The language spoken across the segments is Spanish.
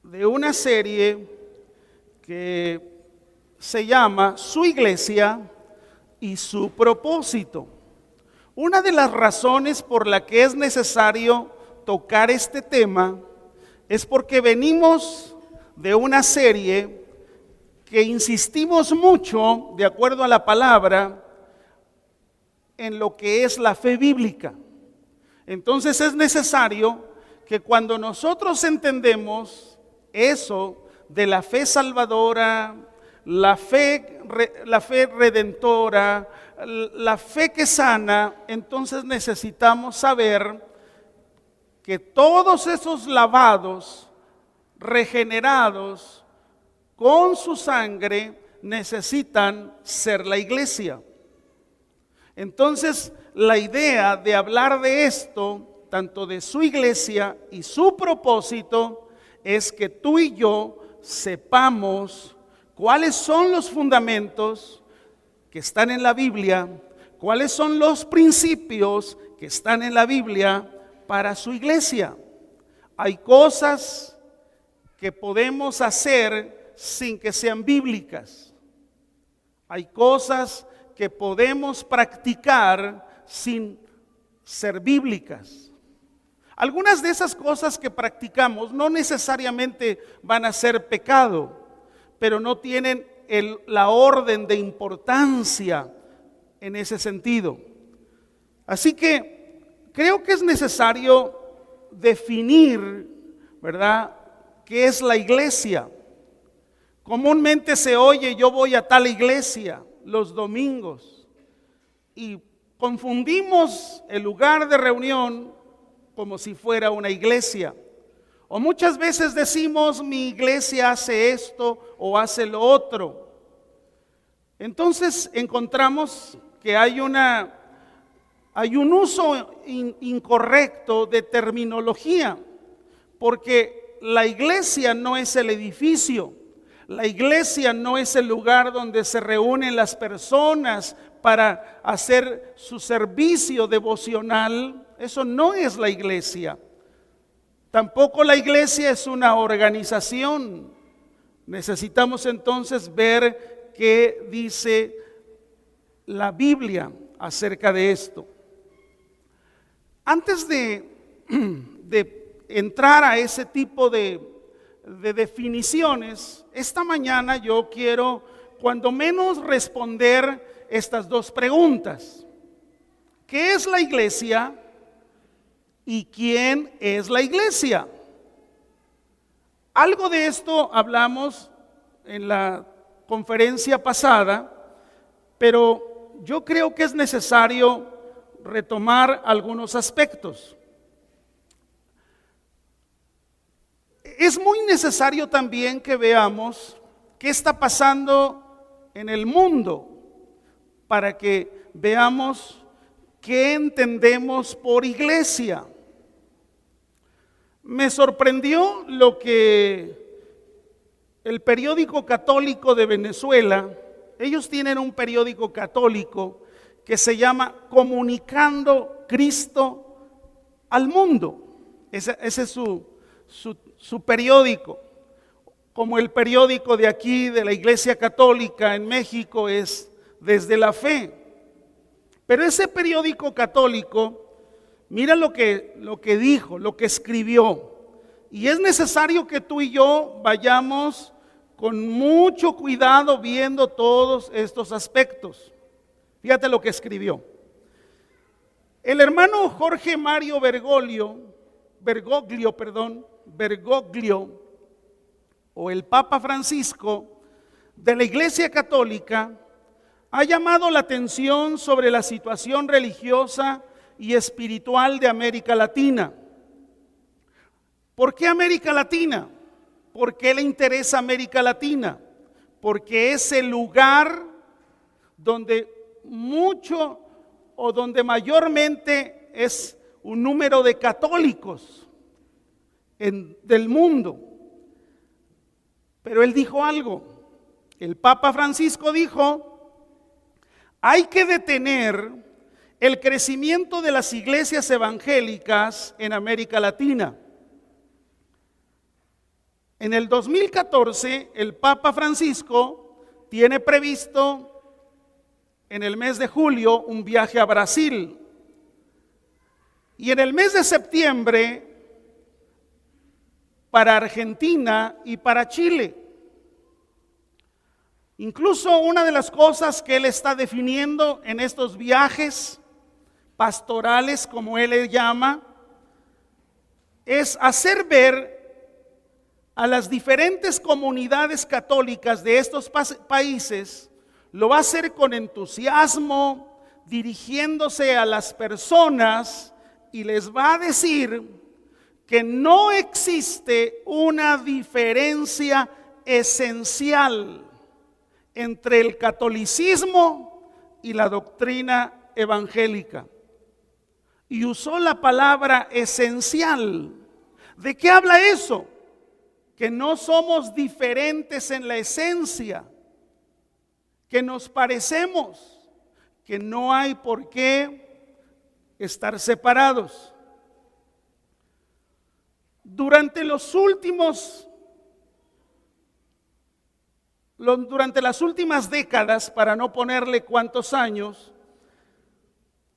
de una serie que se llama Su Iglesia y su propósito. Una de las razones por la que es necesario tocar este tema es porque venimos de una serie que insistimos mucho, de acuerdo a la palabra, en lo que es la fe bíblica. Entonces es necesario que cuando nosotros entendemos eso de la fe salvadora, la fe redentora, la fe que sana, entonces necesitamos saber que todos esos lavados, regenerados con su sangre, necesitan ser la iglesia. Entonces, la idea de hablar de esto, tanto de su iglesia y su propósito, es que tú y yo sepamos cuáles son los fundamentos que están en la Biblia, cuáles son los principios que están en la Biblia para su iglesia. Hay cosas que podemos hacer sin que sean bíblicas. Hay cosas que podemos practicar sin ser bíblicas. Algunas de esas cosas que practicamos no necesariamente van a ser pecado, pero no tienen la orden de importancia en ese sentido. Así que creo que es necesario definir, ¿verdad?, qué es la iglesia. Comúnmente se oye: yo voy a tal iglesia los domingos, y confundimos el lugar de reunión como si fuera una iglesia. O muchas veces decimos: mi iglesia hace esto o hace lo otro. Entonces encontramos que hay un uso incorrecto de terminología, porque la iglesia no es el edificio. La iglesia no es el lugar donde se reúnen las personas para hacer su servicio devocional. Eso no es la iglesia. Tampoco la iglesia es una organización. Necesitamos entonces ver qué dice la Biblia acerca de esto. Antes de entrar a ese tipo de definiciones, esta mañana yo quiero cuando menos responder estas dos preguntas: ¿qué es la iglesia? ¿Y quién es la iglesia? Algo de esto hablamos en la conferencia pasada, pero yo creo que es necesario retomar algunos aspectos. Es muy necesario también que veamos qué está pasando en el mundo para que veamos qué entendemos por iglesia. Me sorprendió lo que el periódico católico de Venezuela, ellos tienen un periódico católico que se llama Comunicando Cristo al Mundo. Ese es su periódico. Como el periódico de aquí de la Iglesia Católica en México es Desde la Fe. Pero ese periódico católico, mira lo que dijo, lo que escribió. Y es necesario que tú y yo vayamos con mucho cuidado viendo todos estos aspectos. Fíjate lo que escribió. El hermano Jorge Mario Bergoglio, o el Papa Francisco de la Iglesia Católica, ha llamado la atención sobre la situación religiosa y espiritual de América Latina. ¿Por qué América Latina? ¿Por qué le interesa América Latina? Porque es el lugar donde donde mayormente es un número de católicos del mundo. Pero él dijo algo. El Papa Francisco dijo: hay que detener el crecimiento de las iglesias evangélicas en América Latina. En el 2014, el Papa Francisco tiene previsto en el mes de julio un viaje a Brasil. Y en el mes de septiembre para Argentina y para Chile. Incluso una de las cosas que él está definiendo en estos viajes pastorales, como él le llama, es hacer ver a las diferentes comunidades católicas de estos países. Lo va a hacer con entusiasmo, dirigiéndose a las personas, y les va a decir que no existe una diferencia esencial entre el catolicismo y la doctrina evangélica. Y usó la palabra esencial. ¿De qué habla eso? Que no somos diferentes en la esencia, que nos parecemos, que no hay por qué estar separados. Durante las últimas décadas, para no ponerle cuántos años,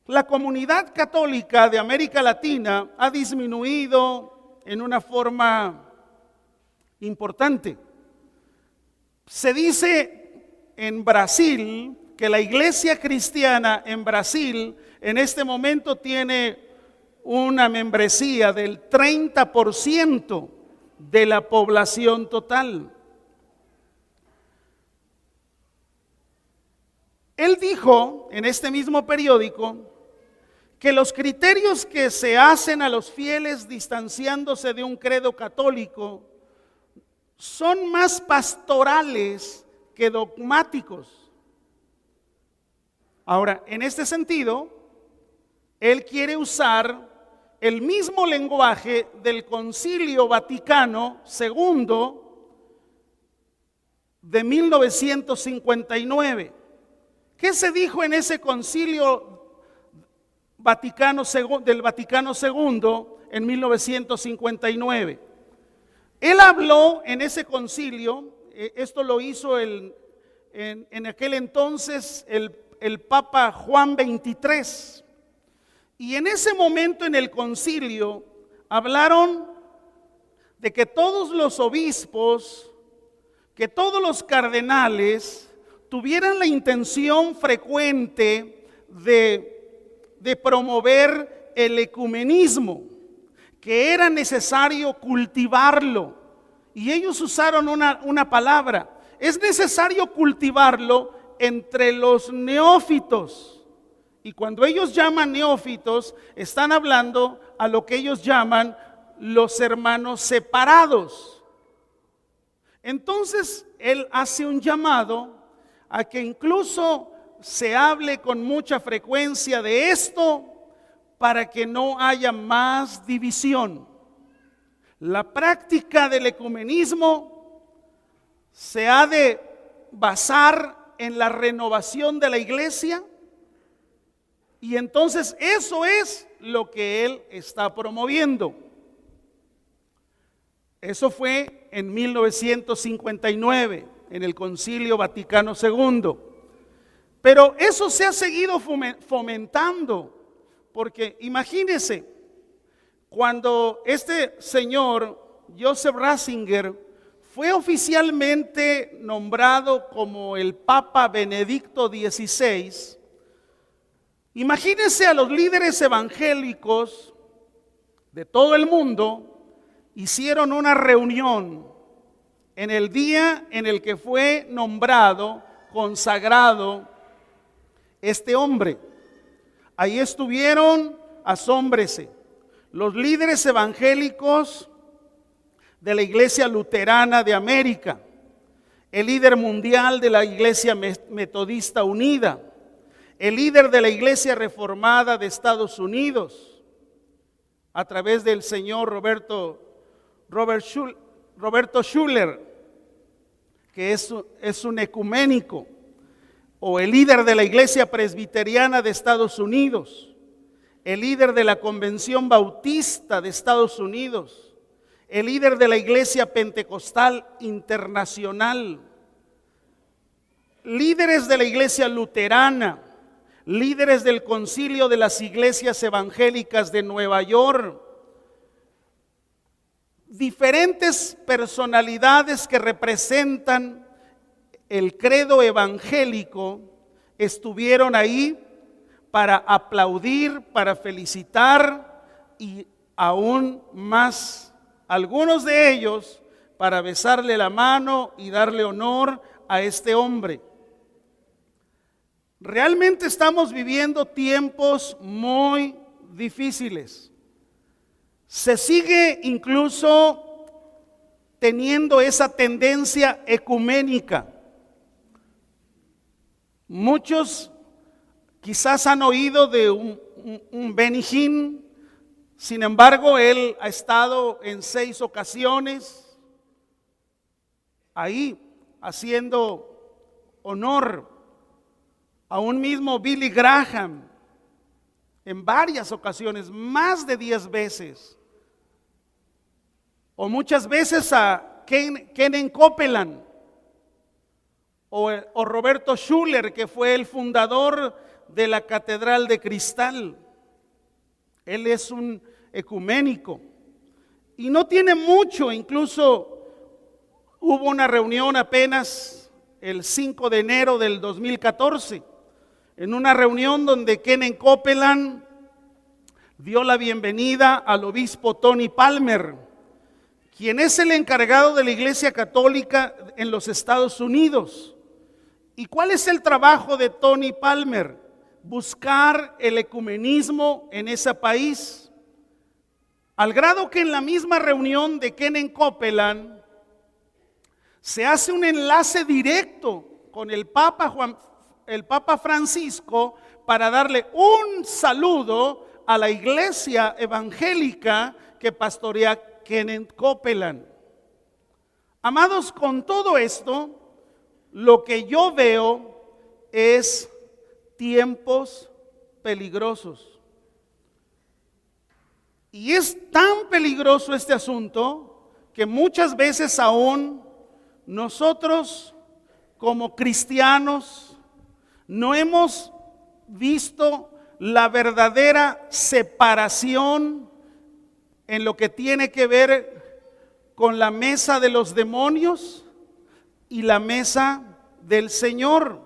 la comunidad católica de América Latina ha disminuido en una forma importante. Se dice en Brasil que la iglesia cristiana en Brasil en este momento tiene una membresía del 30% de la población total. Él dijo en este mismo periódico que los criterios que se hacen a los fieles distanciándose de un credo católico son más pastorales que dogmáticos. Ahora, en este sentido, él quiere usar el mismo lenguaje del Concilio Vaticano II de 1959. ¿Qué se dijo en ese Concilio del Vaticano II en 1959? Él habló en ese concilio, esto lo hizo en aquel entonces el Papa Juan XXIII. Y en ese momento en el concilio hablaron de que todos los obispos, que todos los cardenales tuvieran la intención frecuente de promover el ecumenismo, que era necesario cultivarlo. Y ellos usaron una palabra: es necesario cultivarlo entre los neófitos. Y cuando ellos llaman neófitos, están hablando a lo que ellos llaman los hermanos separados. Entonces, él hace un llamado a que incluso se hable con mucha frecuencia de esto para que no haya más división. La práctica del ecumenismo se ha de basar en la renovación de la iglesia. Y entonces eso es lo que él está promoviendo. Eso fue en 1959, en el Concilio Vaticano II. Pero eso se ha seguido fomentando, porque imagínense, cuando este señor, Joseph Ratzinger, fue oficialmente nombrado como el Papa Benedicto XVI, imagínense a los líderes evangélicos de todo el mundo, hicieron una reunión en el día en el que fue nombrado, consagrado este hombre. Ahí estuvieron, asómbrese, los líderes evangélicos de la Iglesia Luterana de América, el líder mundial de la Iglesia Metodista Unida, el líder de la Iglesia Reformada de Estados Unidos, a través del señor Roberto Schuller, que es un ecuménico, o el líder de la Iglesia Presbiteriana de Estados Unidos, el líder de la Convención Bautista de Estados Unidos, el líder de la Iglesia Pentecostal Internacional, líderes de la Iglesia Luterana, líderes del Concilio de las Iglesias Evangélicas de Nueva York, diferentes personalidades que representan el credo evangélico estuvieron ahí para aplaudir, para felicitar y aún más, algunos de ellos para besarle la mano y darle honor a este hombre. Realmente estamos viviendo tiempos muy difíciles. Se sigue incluso teniendo esa tendencia ecuménica. Muchos quizás han oído de un Benny Hinn, sin embargo, él ha estado en 6 ocasiones ahí haciendo honor a un mismo Billy Graham en varias ocasiones, más de 10 veces. O muchas veces a Kenneth Copeland o Roberto Schuller, que fue el fundador de la Catedral de Cristal. Él es un ecuménico y no tiene mucho, incluso hubo una reunión apenas el 5 de enero del 2014, en una reunión donde Kenneth Copeland dio la bienvenida al obispo Tony Palmer, quien es el encargado de la Iglesia Católica en los Estados Unidos. ¿Y cuál es el trabajo de Tony Palmer? Buscar el ecumenismo en ese país, al grado que en la misma reunión de Kenneth Copeland se hace un enlace directo con el Papa Francisco para darle un saludo a la iglesia evangélica que pastorea Kenneth Copeland. Amados, con todo esto, lo que yo veo es tiempos peligrosos. Y es tan peligroso este asunto que muchas veces aún nosotros como cristianos no hemos visto la verdadera separación en lo que tiene que ver con la mesa de los demonios y la mesa del Señor.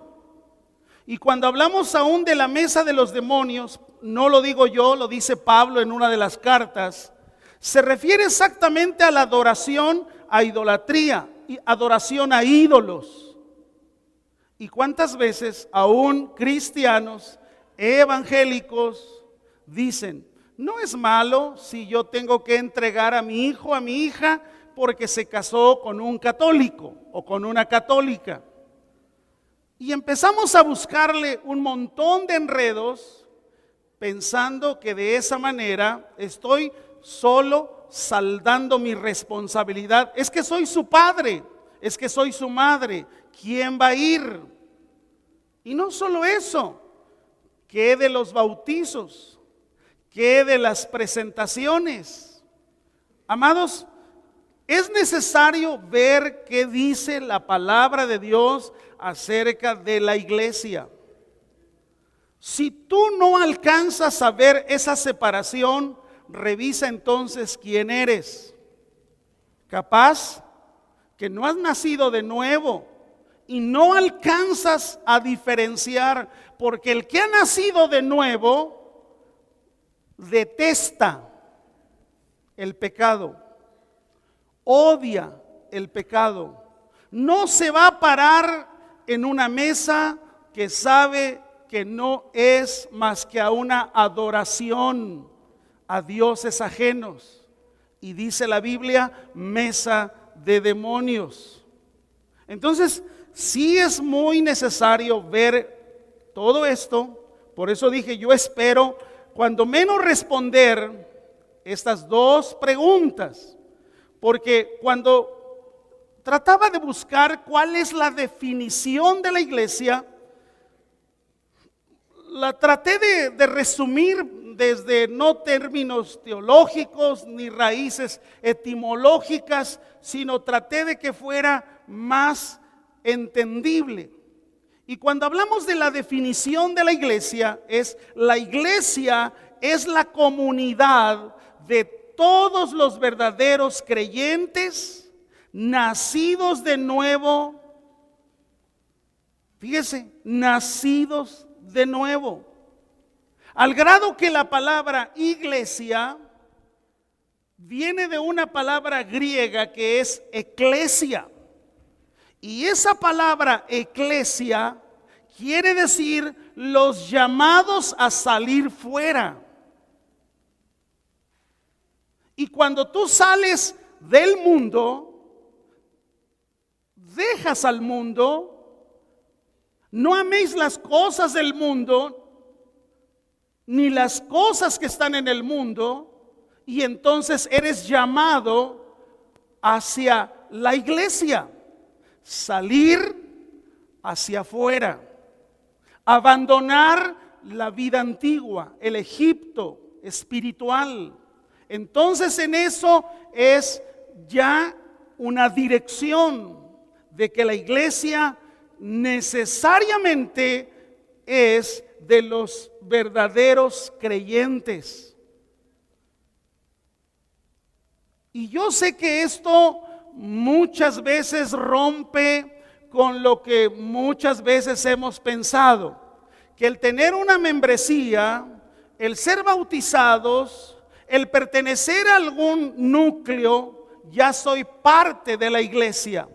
Y cuando hablamos aún de la mesa de los demonios, no lo digo yo, lo dice Pablo en una de las cartas, se refiere exactamente a la adoración a idolatría y adoración a ídolos. ¿Y cuántas veces aún cristianos evangélicos dicen: no es malo si yo tengo que entregar a mi hijo, a mi hija, porque se casó con un católico o con una católica? Y empezamos a buscarle un montón de enredos, pensando que de esa manera estoy solo saldando mi responsabilidad. Es que soy su padre, es que soy su madre, ¿quién va a ir? Y no solo eso, ¿qué de los bautizos? ¿Qué de las presentaciones? Amados, es necesario ver qué dice la palabra de Dios acerca de la iglesia. Si tú no alcanzas a ver esa separación, revisa entonces quién eres. Capaz que no has nacido de nuevo y no alcanzas a diferenciar, porque el que ha nacido de nuevo detesta el pecado, odia el pecado, no se va a parar en una mesa que sabe que no es más que a una adoración a dioses ajenos. Y dice la Biblia, mesa de demonios. Entonces, sí es muy necesario ver todo esto. Por eso dije, yo espero cuando menos responder estas dos preguntas. Porque cuando trataba de buscar cuál es la definición de la iglesia, la traté de resumir desde no términos teológicos ni raíces etimológicas, sino traté de que fuera más entendible. Y cuando hablamos de la definición de la iglesia es la comunidad de todos los verdaderos creyentes, nacidos de nuevo. Fíjese, nacidos de nuevo. Al grado que la palabra iglesia viene de una palabra griega que es eclesia. Y esa palabra eclesia quiere decir los llamados a salir fuera. Y cuando tú sales del mundo, dejas al mundo, no améis las cosas del mundo, ni las cosas que están en el mundo, y entonces eres llamado hacia la iglesia, salir hacia afuera, abandonar la vida antigua, el Egipto espiritual. Entonces en eso es ya una dirección de que la iglesia necesariamente es de los verdaderos creyentes. Y yo sé que esto muchas veces rompe con lo que muchas veces hemos pensado, que el tener una membresía, el ser bautizados, el pertenecer a algún núcleo, ya soy parte de la iglesia.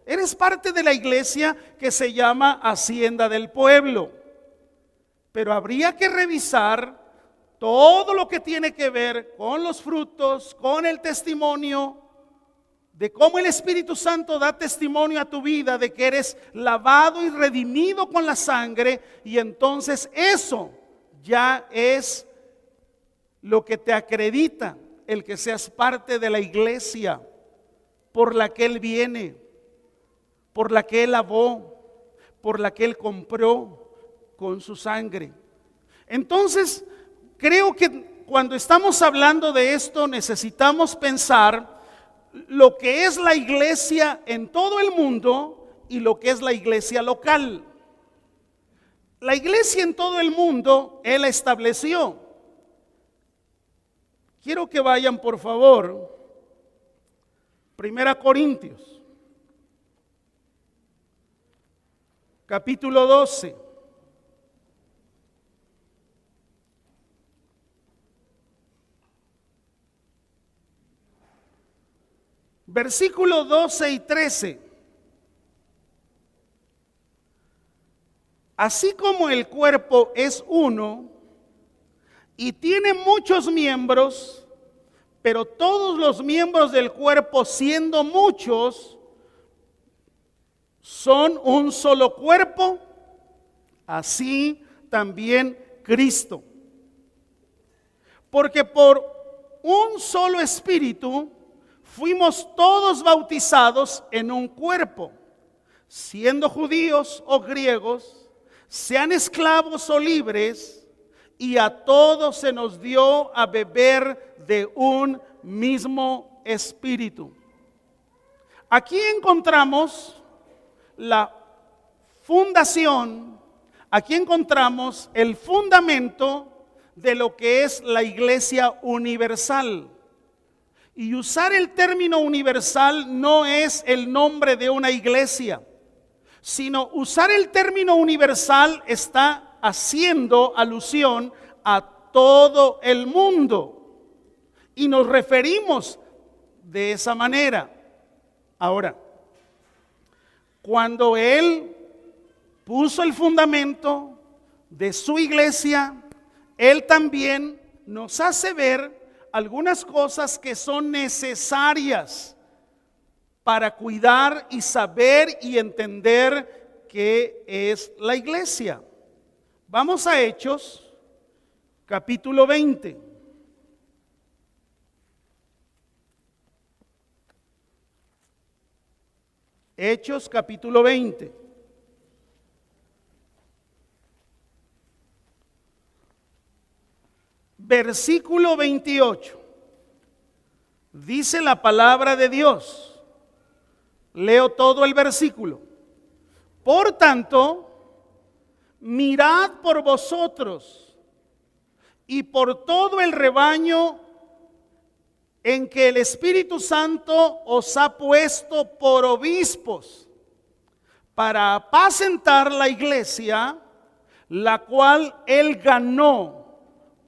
Eres parte de la iglesia que se llama Hacienda del Pueblo. Pero habría que revisar todo lo que tiene que ver con los frutos, con el testimonio, de cómo el Espíritu Santo da testimonio a tu vida de que eres lavado y redimido con la sangre, y entonces eso ya es lo que te acredita el que seas parte de la iglesia por la que Él viene, por la que Él lavó, por la que Él compró con su sangre. Entonces, creo que cuando estamos hablando de esto necesitamos pensar lo que es la iglesia en todo el mundo y lo que es la iglesia local. La iglesia en todo el mundo Él la estableció. Quiero que vayan por favor, 1 Corintios, capítulo 12. Versículos 12 y 13. Así como el cuerpo es uno y tiene muchos miembros, pero todos los miembros del cuerpo, siendo muchos, son un solo cuerpo, así también Cristo. Porque por un solo espíritu fuimos todos bautizados en un cuerpo, siendo judíos o griegos, sean esclavos o libres, y a todos se nos dio a beber de un mismo espíritu. Aquí encontramos la fundación, aquí encontramos el fundamento de lo que es la iglesia universal. Y usar el término universal no es el nombre de una iglesia, sino usar el término universal está haciendo alusión a todo el mundo. Y nos referimos de esa manera. Ahora, cuando Él puso el fundamento de su iglesia, Él también nos hace ver algunas cosas que son necesarias para cuidar y saber y entender qué es la iglesia. Vamos a Hechos, capítulo 20. Hechos, capítulo 20. versículo 28. Dice la palabra de Dios. Leo todo el versículo. Por tanto, mirad por vosotros y por todo el rebaño en que el Espíritu Santo os ha puesto por obispos, para apacentar la iglesia, la cual Él ganó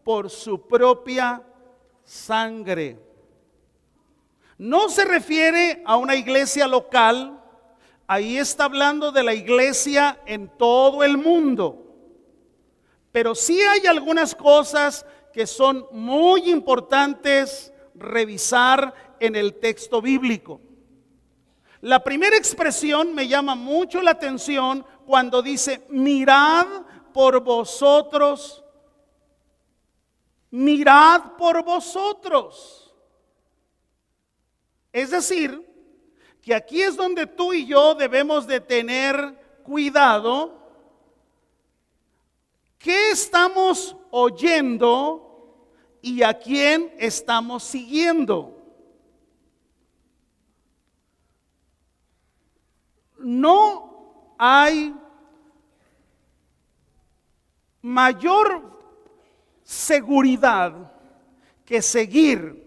por su propia sangre. No se refiere a una iglesia local, ahí está hablando de la iglesia en todo el mundo. Pero sí hay algunas cosas que son muy importantes revisar en el texto bíblico. La primera expresión me llama mucho la atención cuando dice: mirad por vosotros. Mirad por vosotros. Es decir, que aquí es donde tú y yo debemos de tener cuidado. ¿Qué estamos oyendo y a quién estamos siguiendo? No hay mayor seguridad que seguir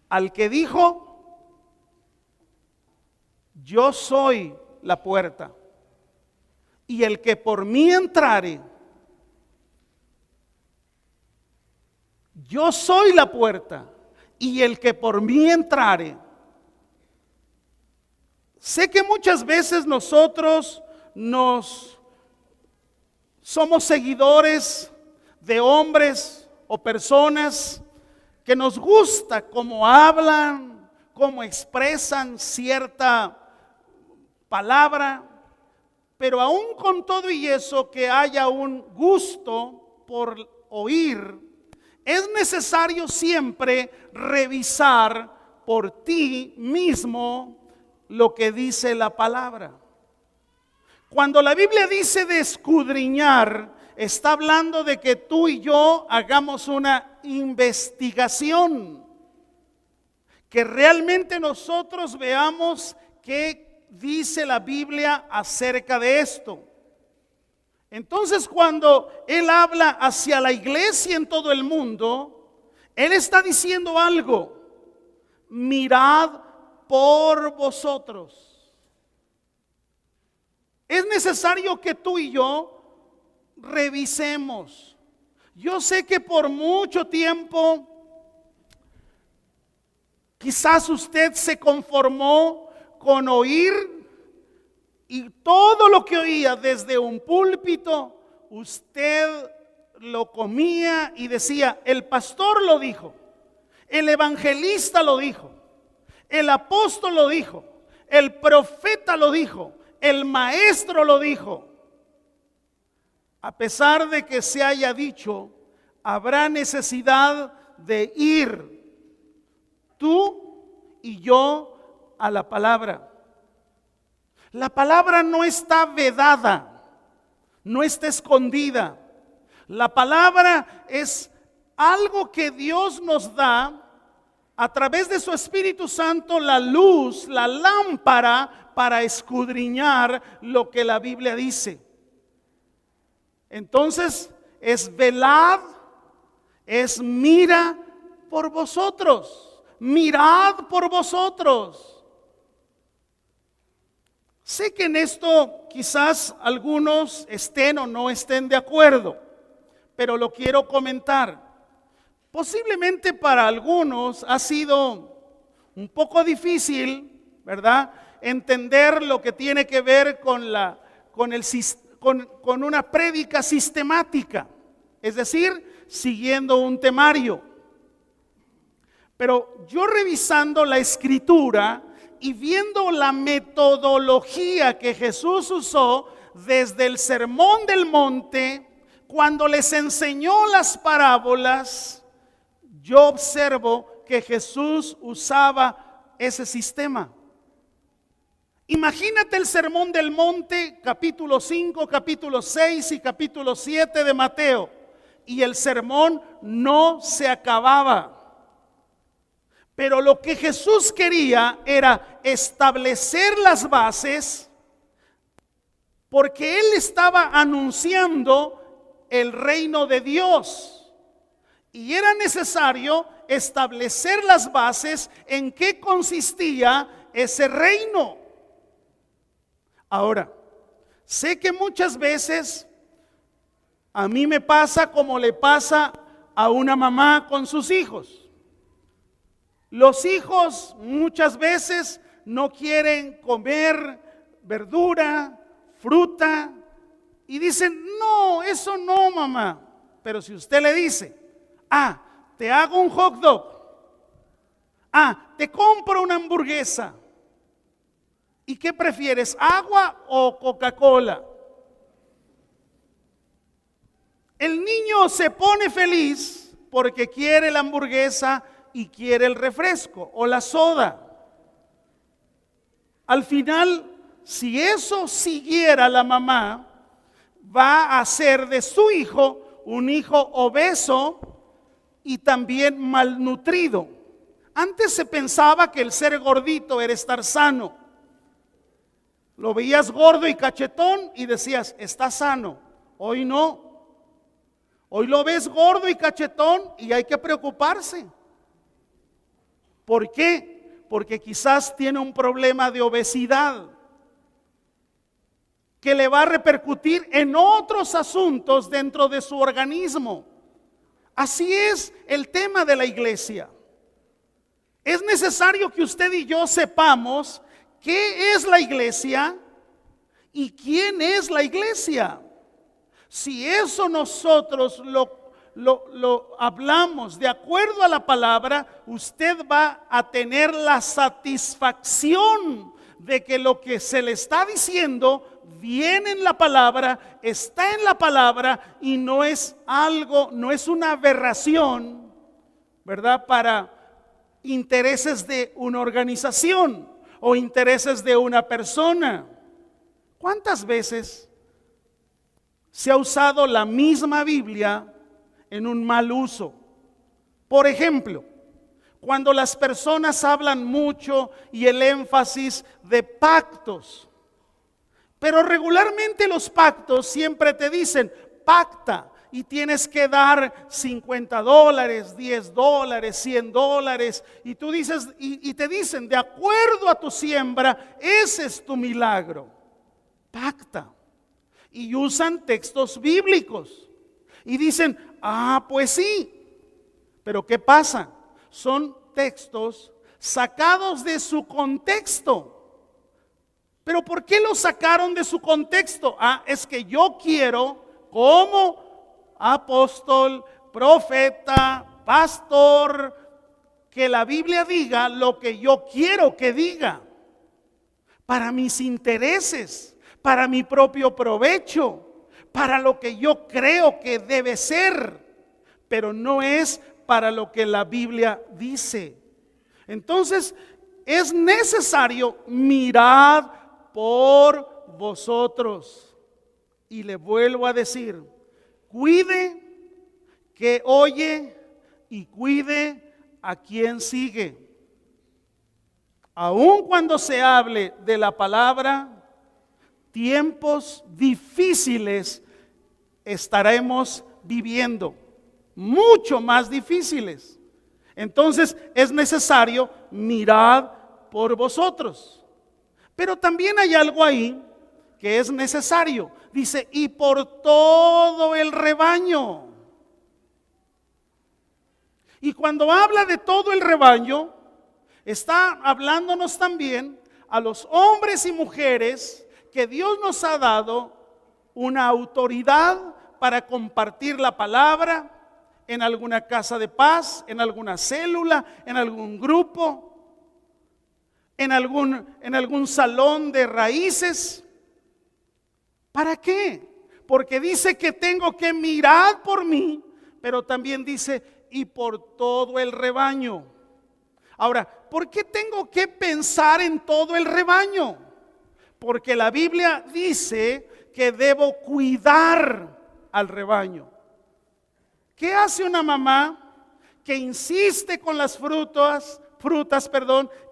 al que dijo: yo soy la puerta, y el que por mí entrare, yo soy la puerta, y el que por mí entrare. Sé que muchas veces nosotros somos seguidores de hombres o personas que nos gusta cómo hablan, cómo expresan cierta palabra, pero aún con todo y eso, que haya un gusto por oír, es necesario siempre revisar por ti mismo lo que dice la palabra. Cuando la Biblia dice de escudriñar, está hablando de que tú y yo hagamos una investigación, que realmente nosotros veamos qué dice la Biblia acerca de esto. Entonces, cuando Él habla hacia la iglesia en todo el mundo, Él está diciendo algo: mirad por vosotros. Es necesario que tú y yo revisemos. Yo sé que por mucho tiempo quizás usted se conformó con oír, y todo lo que oía desde un púlpito, usted lo comía y decía: el pastor lo dijo, el evangelista lo dijo, el apóstol lo dijo, el profeta lo dijo, el maestro lo dijo. A pesar de que se haya dicho, habrá necesidad de ir tú y yo a la palabra. La palabra no está vedada, no está escondida. La palabra es algo que Dios nos da a través de su Espíritu Santo, la luz, la lámpara para escudriñar lo que la Biblia dice. Entonces, es velad, es mira por vosotros, mirad por vosotros. Sé que en esto quizás algunos estén o no estén de acuerdo, pero lo quiero comentar. Posiblemente para algunos ha sido un poco difícil, ¿verdad?, entender lo que tiene que ver con una prédica sistemática, es decir, siguiendo un temario. Pero yo, revisando la Escritura y viendo la metodología que Jesús usó desde el Sermón del Monte, cuando les enseñó las parábolas, yo observo que Jesús usaba ese sistema. Imagínate el Sermón del Monte, capítulo 5, capítulo 6 y capítulo 7 de Mateo. y el sermón no se acababa. Pero lo que Jesús quería era establecer las bases, porque Él estaba anunciando el reino de Dios. Y era necesario establecer las bases en qué consistía ese reino. Ahora, sé que muchas veces a mí me pasa como le pasa a una mamá con sus hijos. Los hijos muchas veces no quieren comer verdura, fruta, y dicen, no, eso no, mamá. Pero si usted le dice, te hago un hot dog, te compro una hamburguesa, ¿y qué prefieres, agua o Coca-Cola? El niño se pone feliz porque quiere la hamburguesa y quiere el refresco o la soda. Al final, si eso siguiera la mamá, va a hacer de su hijo un hijo obeso y también malnutrido. Antes se pensaba que el ser gordito era estar sano. Lo veías gordo y cachetón y decías, está sano. Hoy no. Hoy lo ves gordo y cachetón y hay que preocuparse. ¿Por qué? Porque quizás tiene un problema de obesidad que le va a repercutir en otros asuntos dentro de su organismo. Así es el tema de la iglesia. Es necesario que usted y yo sepamos qué es la iglesia y quién es la iglesia. Si eso nosotros lo hablamos de acuerdo a la palabra, usted va a tener la satisfacción de que lo que se le está diciendo viene en la palabra, está en la palabra y no es algo, no es una aberración, ¿verdad? Para intereses de una organización o intereses de una persona. ¿Cuántas veces se ha usado la misma Biblia en un mal uso? Por ejemplo, cuando las personas hablan mucho y el énfasis de pactos, pero regularmente los pactos siempre te dicen pacta y tienes que dar $50, $10, $100 y tú dices y te dicen de acuerdo a tu siembra, ese es tu milagro. Pacta. Y usan textos bíblicos y dicen, pues sí, pero ¿qué pasa? Son textos sacados de su contexto. ¿Pero por qué lo sacaron de su contexto? Es que yo quiero, como apóstol, profeta, pastor, que la Biblia diga lo que yo quiero que diga, para mis intereses, para mi propio provecho, para lo que yo creo que debe ser, pero no es para lo que la Biblia dice. Entonces, es necesario mirar por vosotros. Y le vuelvo a decir, cuide que oye y cuide a quien sigue. Aun cuando se hable de la palabra, tiempos difíciles estaremos viviendo, mucho más difíciles. Entonces es necesario mirar por vosotros. Pero también hay algo ahí que es necesario. Dice, y por todo el rebaño. Y cuando habla de todo el rebaño, está hablándonos también a los hombres y mujeres que Dios nos ha dado una autoridad para compartir la palabra en alguna casa de paz, en alguna célula, en algún grupo, en algún salón de raíces. ¿Para qué? Porque dice que tengo que mirar por mí, pero también dice y por todo el rebaño. Ahora, ¿por qué tengo que pensar en todo el rebaño? Porque la Biblia dice que debo cuidar al rebaño. ¿Qué hace una mamá que insiste con las frutas,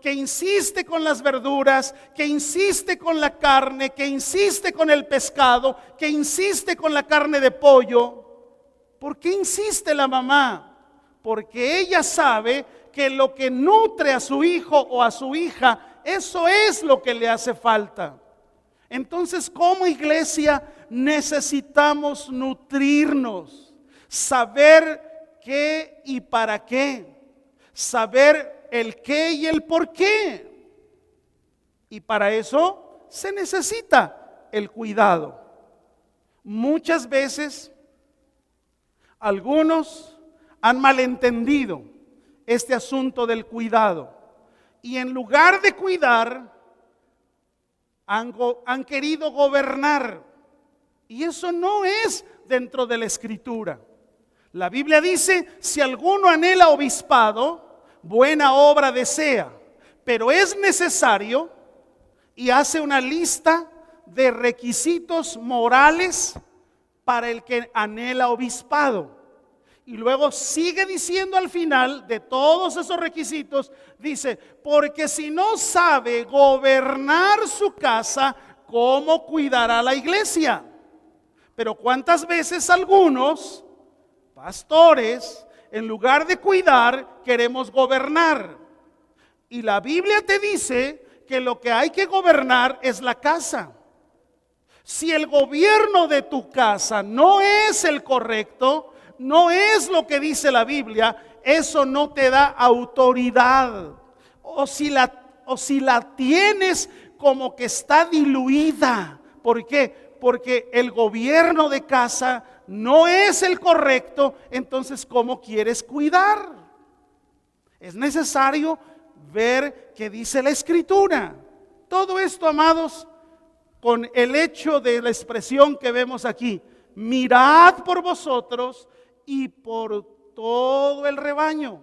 que insiste con las verduras, que insiste con la carne, que insiste con el pescado, que insiste con la carne de pollo? ¿Por qué insiste la mamá? Porque ella sabe que lo que nutre a su hijo o a su hija, eso es lo que le hace falta. Entonces, como iglesia necesitamos nutrirnos, saber qué y para qué, saber el qué y el por qué. Y para eso se necesita el cuidado. Muchas veces algunos han malentendido este asunto del cuidado y en lugar de cuidar han querido gobernar, y eso no es dentro de la Escritura. La Biblia dice: si alguno anhela obispado, buena obra desea, pero es necesario, y hace una lista de requisitos morales para el que anhela obispado. Y luego sigue diciendo al final de todos esos requisitos, dice: porque si no sabe gobernar su casa, ¿cómo cuidará la iglesia? Pero ¿cuántas veces algunos pastores, en lugar de cuidar, queremos gobernar? Y la Biblia te dice que lo que hay que gobernar es la casa. Si el gobierno de tu casa no es el correcto, no es lo que dice la Biblia, eso no te da autoridad. O si la tienes, como que está diluida. ¿Por qué? Porque el gobierno de casa no es el correcto. Entonces, ¿cómo quieres cuidar? Es necesario ver qué dice la Escritura. Todo esto, amados, con el hecho de la expresión que vemos aquí: mirad por vosotros y por todo el rebaño.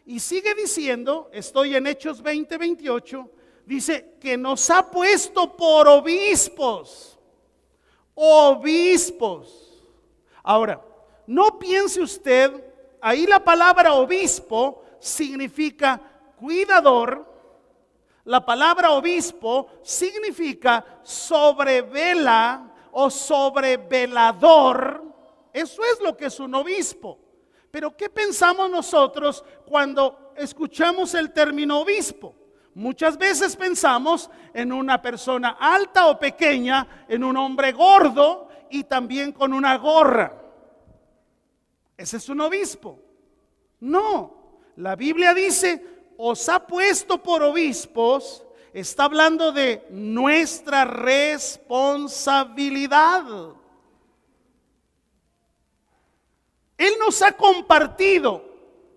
Y sigue diciendo, estoy en Hechos 20:28, dice que nos ha puesto por obispos. Obispos. Ahora, no piense usted, ahí la palabra obispo significa cuidador. La palabra obispo significa sobrevela o sobrevelador. Eso es lo que es un obispo. Pero ¿qué pensamos nosotros cuando escuchamos el término obispo? Muchas veces pensamos en una persona alta o pequeña, en un hombre gordo y también con una gorra. Ese es un obispo. No, la Biblia dice: os ha puesto por obispos. Está hablando de nuestra responsabilidad. Él nos ha compartido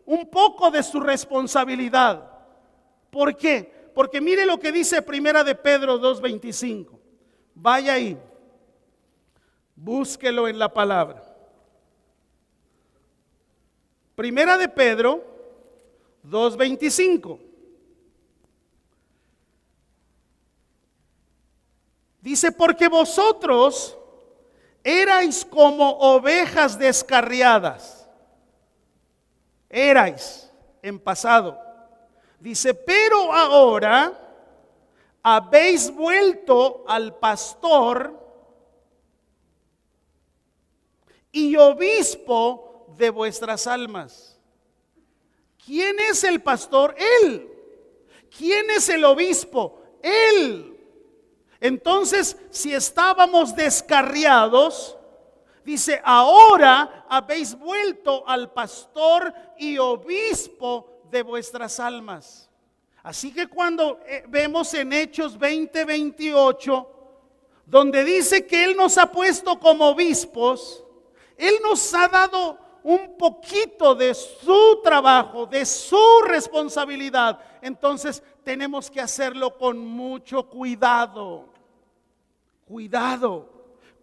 un poco de su responsabilidad. ¿Por qué? Porque mire lo que dice Primera de Pedro 2:25. Vaya ahí, búsquelo en la palabra. Primera de Pedro 2:25. Dice: porque vosotros erais como ovejas descarriadas. Erais en pasado. Dice: pero ahora habéis vuelto al pastor y obispo de vuestras almas. ¿Quién es el pastor? Él. ¿Quién es el obispo? Él. Entonces, si estábamos descarriados, dice: ahora habéis vuelto al pastor y obispo de vuestras almas. Así que cuando vemos en Hechos 20:28, donde dice que Él nos ha puesto como obispos, Él nos ha dado un poquito de su trabajo, de su responsabilidad. Entonces tenemos que hacerlo con mucho cuidado.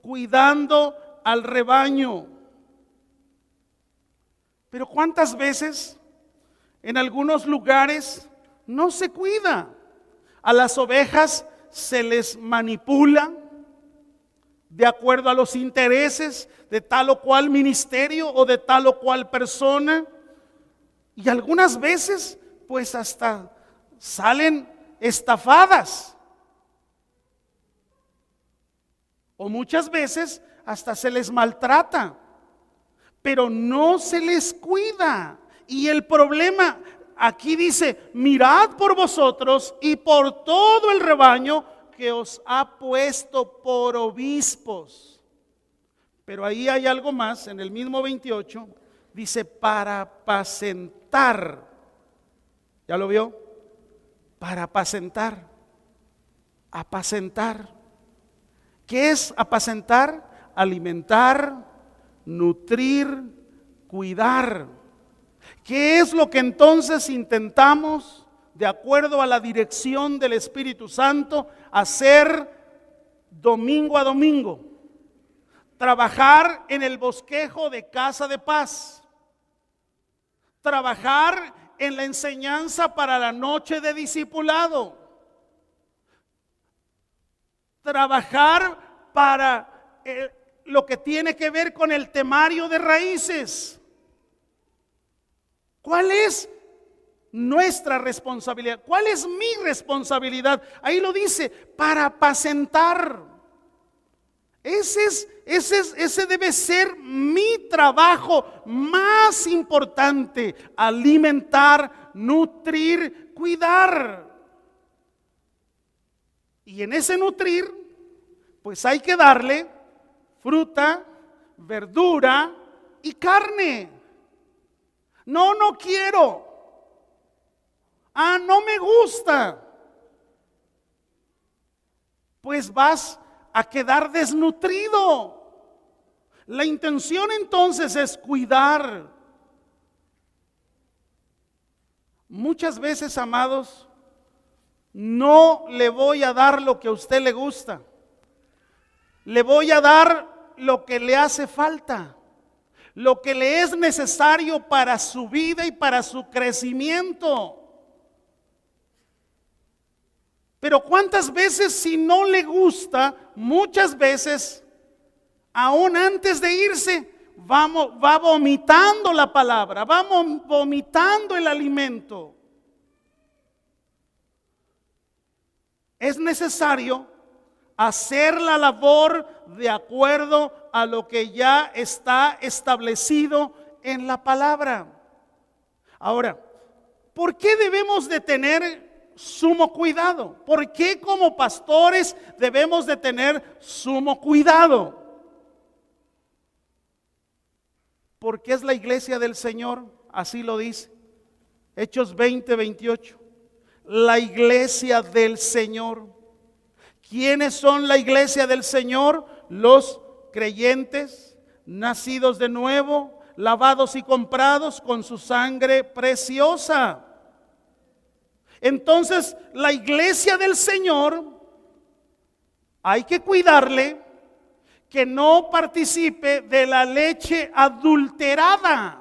Cuidando al rebaño. Pero ¿cuántas veces en algunos lugares no se cuida? A las ovejas se les manipula, de acuerdo a los intereses de tal o cual ministerio o de tal o cual persona. Y algunas veces pues hasta salen estafadas. O muchas veces hasta se les maltrata, pero no se les cuida. Y el problema aquí dice: mirad por vosotros y por todo el rebaño que os ha puesto por obispos. Pero ahí hay algo más, en el mismo 28, dice: para apacentar. ¿Ya lo vio? Para apacentar. Apacentar. ¿Qué es apacentar? Alimentar, nutrir, cuidar. ¿Qué es lo que entonces intentamos, de acuerdo a la dirección del Espíritu Santo, hacer domingo a domingo? Trabajar en el bosquejo de Casa de Paz. Trabajar en la enseñanza para la noche de discipulado. Trabajar para lo que tiene que ver con el temario de raíces. ¿Cuál es nuestra responsabilidad? ¿Cuál es mi responsabilidad? Ahí lo dice: para apacentar. Ese debe ser mi trabajo más importante: alimentar, nutrir, cuidar. Y en ese nutrir, pues hay que darle fruta, verdura y carne. No quiero. No me gusta. Pues vas a quedar desnutrido. La intención entonces es cuidar. Muchas veces, amados, no le voy a dar lo que a usted le gusta. Le voy a dar lo que le hace falta, lo que le es necesario para su vida y para su crecimiento. Pero ¿cuántas veces, si no le gusta, muchas veces, aún antes de irse, va vomitando la palabra, va vomitando el alimento? Es necesario hacer la labor de acuerdo a lo que ya está establecido en la palabra. Ahora, ¿por qué debemos de tener sumo cuidado? ¿Por qué como pastores debemos de tener sumo cuidado? Porque es la iglesia del Señor, así lo dice Hechos 20:28. La iglesia del Señor. ¿Quiénes son la iglesia del Señor? Los creyentes, nacidos de nuevo, lavados y comprados con su sangre preciosa. Entonces, la iglesia del Señor hay que cuidarle que no participe de la leche adulterada.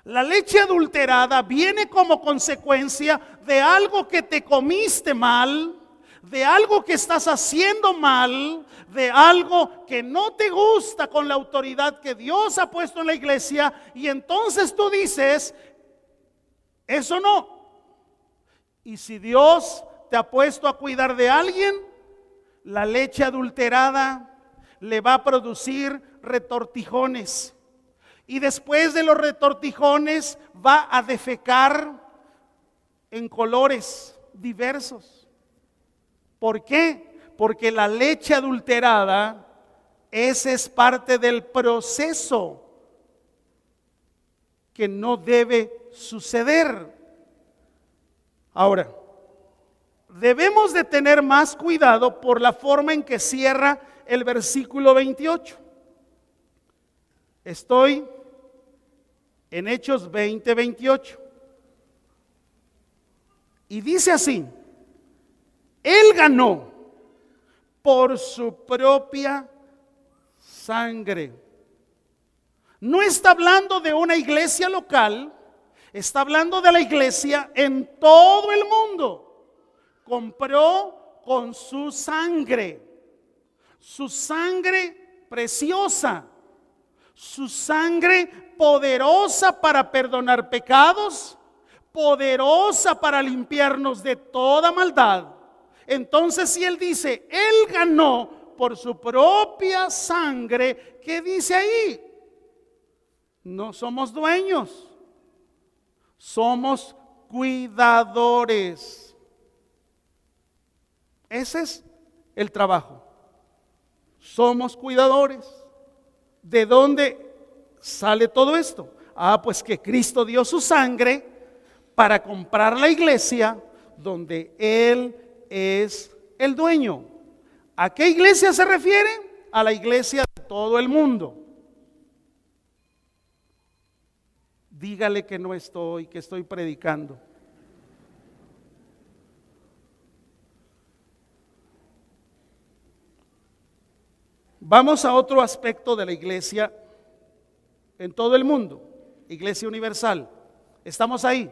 La leche adulterada viene como consecuencia de algo que te comiste mal, de algo que estás haciendo mal, de algo que no te gusta con la autoridad que Dios ha puesto en la iglesia, y entonces tú dices: eso no. Y si Dios te ha puesto a cuidar de alguien, la leche adulterada le va a producir retortijones. Y después de los retortijones va a defecar en colores diversos. ¿Por qué? Porque la leche adulterada, ese es parte del proceso que no debe suceder. Ahora, debemos de tener más cuidado por la forma en que cierra el versículo 28. Estoy en Hechos 20:28. Y dice así: Él ganó por su propia sangre. No está hablando de una iglesia local, está hablando de la iglesia en todo el mundo. Compró con su sangre. su sangre preciosa, su sangre poderosa para perdonar pecados, poderosa para limpiarnos de toda maldad. Entonces, si Él dice, Él ganó por su propia sangre, ¿qué dice ahí? No somos dueños, somos cuidadores. Ese es el trabajo. Somos cuidadores. ¿De dónde sale todo esto? Pues que Cristo dio su sangre para comprar la iglesia donde Él es el dueño. ¿A qué iglesia se refiere? A la iglesia de todo el mundo. Dígale que no estoy, que estoy predicando. Vamos a otro aspecto de la iglesia en todo el mundo, iglesia universal. Estamos ahí,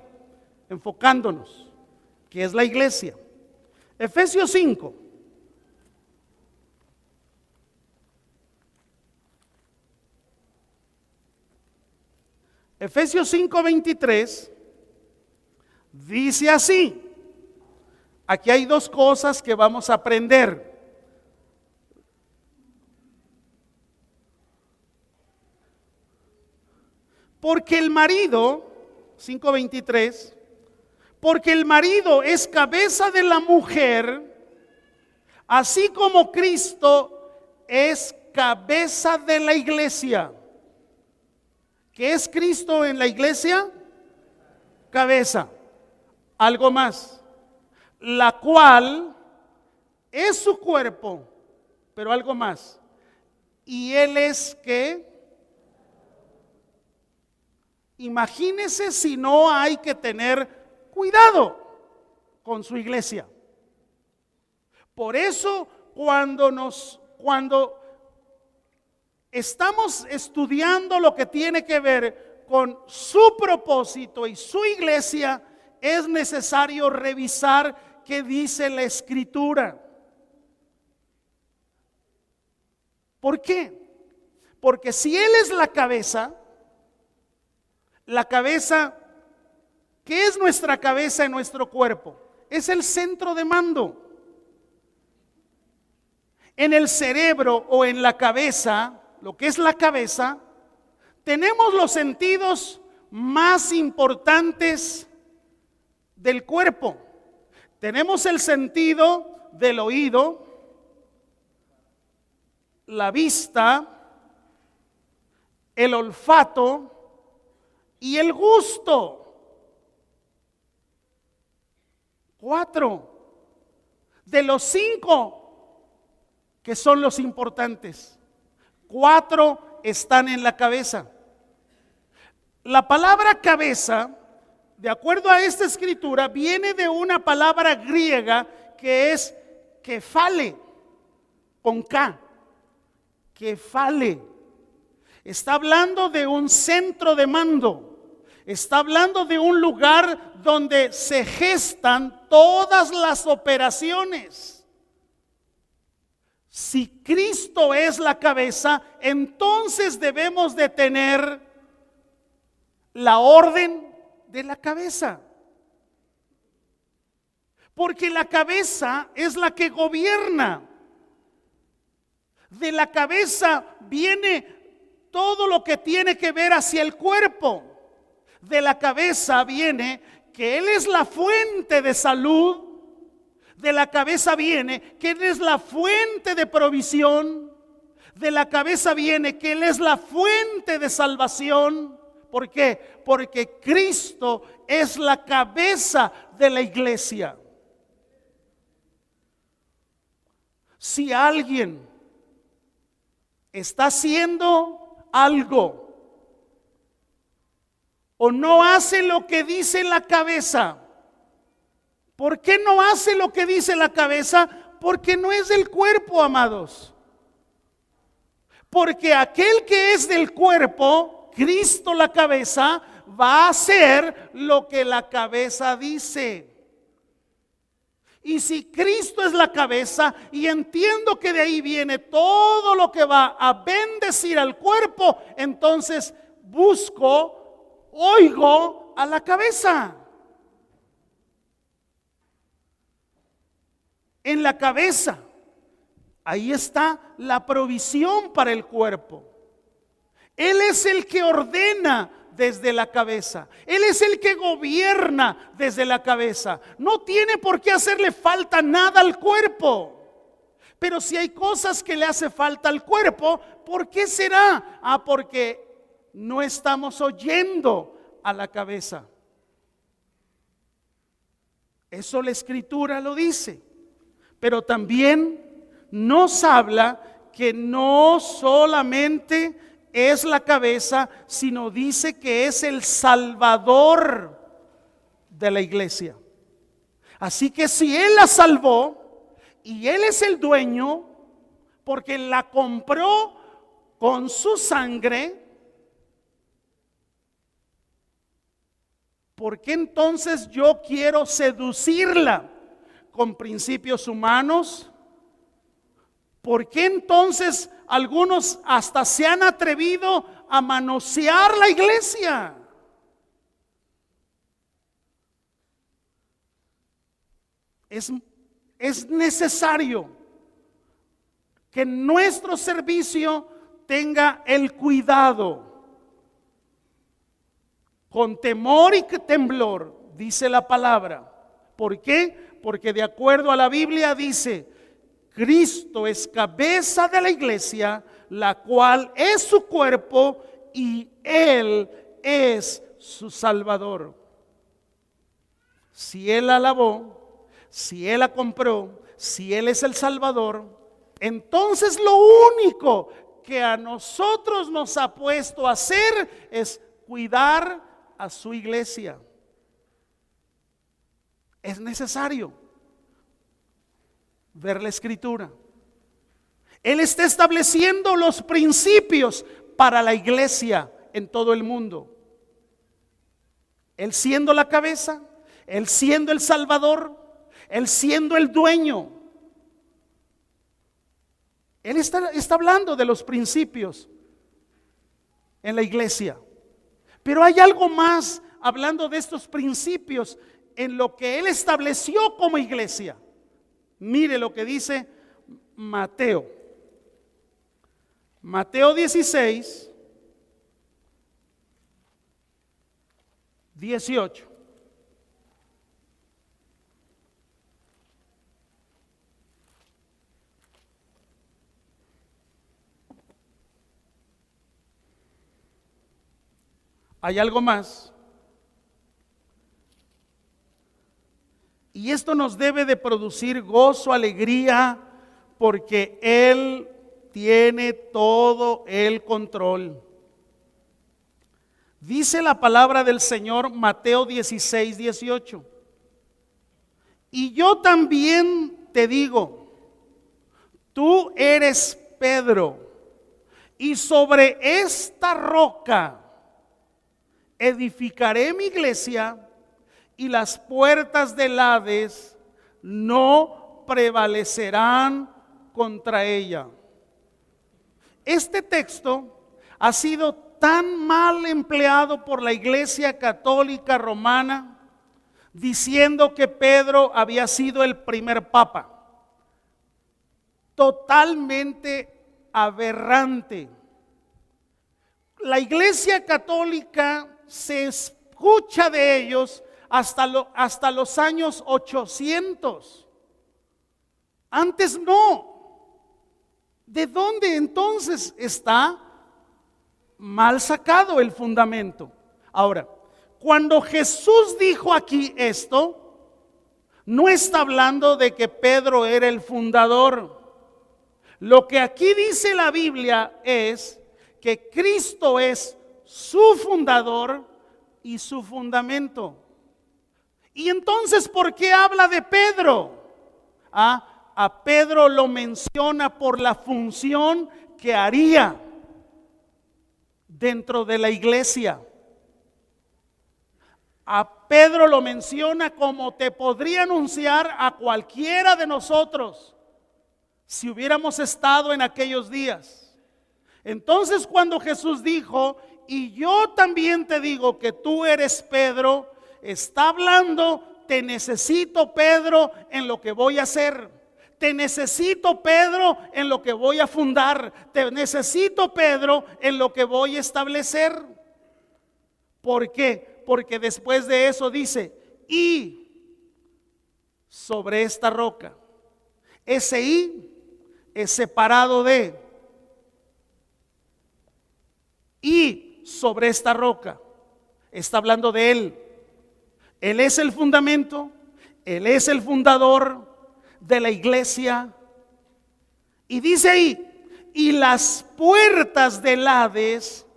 enfocándonos, que es la iglesia. Efesios 5. Efesios 5:23 dice así. Aquí hay dos cosas que vamos a aprender. Porque el marido, 5:23, porque el marido es cabeza de la mujer, así como Cristo es cabeza de la iglesia. ¿Qué es Cristo en la iglesia? Cabeza. Algo más. La cual es su cuerpo, pero algo más. Y Él es ¿qué? Imagínese si no hay que tener cuidado con su iglesia. Por eso cuando estamos estudiando lo que tiene que ver con su propósito y su iglesia, es necesario revisar qué dice la Escritura. ¿Por qué? Porque si Él es la cabeza, ¿qué es nuestra cabeza en nuestro cuerpo? Es el centro de mando. En el cerebro o en la cabeza, lo que es la cabeza, tenemos los sentidos más importantes del cuerpo. Tenemos el sentido del oído, la vista, el olfato y el gusto. 4 de los 5 que son los importantes. 4 están en la cabeza. La palabra cabeza, de acuerdo a esta escritura, viene de una palabra griega que es kefale, con K. Kefale. Está hablando de un centro de mando. Está hablando de un lugar donde se gestan todas las operaciones. Si Cristo es la cabeza, entonces debemos de tener la orden de la cabeza. Porque la cabeza es la que gobierna. De la cabeza viene todo lo que tiene que ver hacia el cuerpo. De la cabeza viene que Él es la fuente de salud. De la cabeza viene que Él es la fuente de provisión. De la cabeza viene que Él es la fuente de salvación. ¿Por qué? Porque Cristo es la cabeza de la iglesia. Si alguien está haciendo algo o no hace lo que dice la cabeza, ¿por qué no hace lo que dice la cabeza? Porque no es del cuerpo, amados. Porque aquel que es del cuerpo, Cristo la cabeza, va a hacer lo que la cabeza dice. Y si Cristo es la cabeza, y entiendo que de ahí viene todo lo que va a bendecir al cuerpo, entonces oigo a la cabeza. En la cabeza, ahí está la provisión para el cuerpo. Él es el que ordena desde la cabeza. Él es el que gobierna desde la cabeza. No tiene por qué hacerle falta nada al cuerpo. Pero si hay cosas que le hace falta al cuerpo, ¿por qué será? Porque no estamos oyendo a la cabeza. Eso la Escritura lo dice. Pero también nos habla que no solamente es la cabeza, sino dice que es el Salvador de la iglesia. Así que si Él la salvó y Él es el dueño, porque la compró con su sangre, ¿por qué entonces yo quiero seducirla con principios humanos? ¿Por qué entonces algunos hasta se han atrevido a manosear la iglesia? Es necesario que nuestro servicio tenga el cuidado, con temor y temblor, dice la palabra. ¿Por qué? Porque de acuerdo a la Biblia dice: Cristo es cabeza de la iglesia, la cual es su cuerpo y Él es su Salvador. Si Él la lavó, si Él la compró, si Él es el Salvador, entonces lo único que a nosotros nos ha puesto a hacer es cuidar a su iglesia. Es necesario ver la Escritura. Él está estableciendo los principios para la iglesia en todo el mundo. Él siendo la cabeza, Él siendo el Salvador, Él siendo el dueño. Él está hablando de los principios en la iglesia. Pero hay algo más hablando de estos principios en lo que Él estableció como iglesia. Mire lo que dice Mateo. Mateo 16, 18. Hay algo más. Y esto nos debe de producir gozo, alegría, porque Él tiene todo el control. Dice la palabra del Señor, Mateo 16, 18. Y yo también te digo, tú eres Pedro, y sobre esta roca edificaré mi iglesia, y las puertas del Hades no prevalecerán contra ella. Este texto ha sido tan mal empleado por la Iglesia Católica Romana, diciendo que Pedro había sido el primer papa. Totalmente aberrante. La Iglesia Católica se escucha de ellos hasta los años 800. Antes no. ¿De dónde entonces está mal sacado el fundamento? Ahora, cuando Jesús dijo aquí esto, no está hablando de que Pedro era el fundador. Lo que aquí dice la Biblia es que Cristo es su fundador y su fundamento. Y entonces, ¿por qué habla de Pedro? A Pedro lo menciona por la función que haría dentro de la iglesia. A Pedro lo menciona como te podría anunciar a cualquiera de nosotros si hubiéramos estado en aquellos días. Entonces cuando Jesús dijo, y yo también te digo que tú eres Pedro, está hablando, te necesito Pedro en lo que voy a hacer. Te necesito Pedro en lo que voy a fundar. Te necesito Pedro en lo que voy a establecer. ¿Por qué? Porque después de eso dice, y sobre esta roca. Ese y es separado de. Y sobre esta roca. Está hablando de Él. Él es el fundamento. Él es el fundador de la iglesia. Y dice ahí, y las puertas del Hades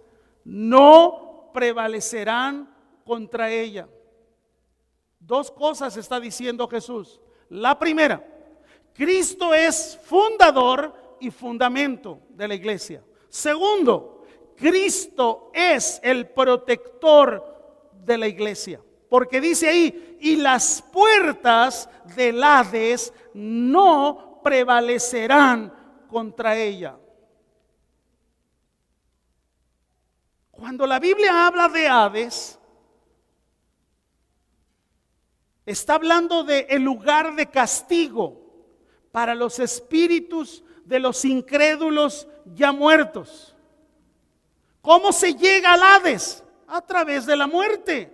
no prevalecerán contra ella. Dos cosas está diciendo Jesús. La primera, Cristo es fundador y fundamento de la iglesia. Segundo, Cristo es el protector de la iglesia. Porque dice ahí, y las puertas del Hades no prevalecerán contra ella. Cuando la Biblia habla de Hades, está hablando de el lugar de castigo para los espíritus de los incrédulos ya muertos. ¿Cómo se llega al Hades? A través de la muerte.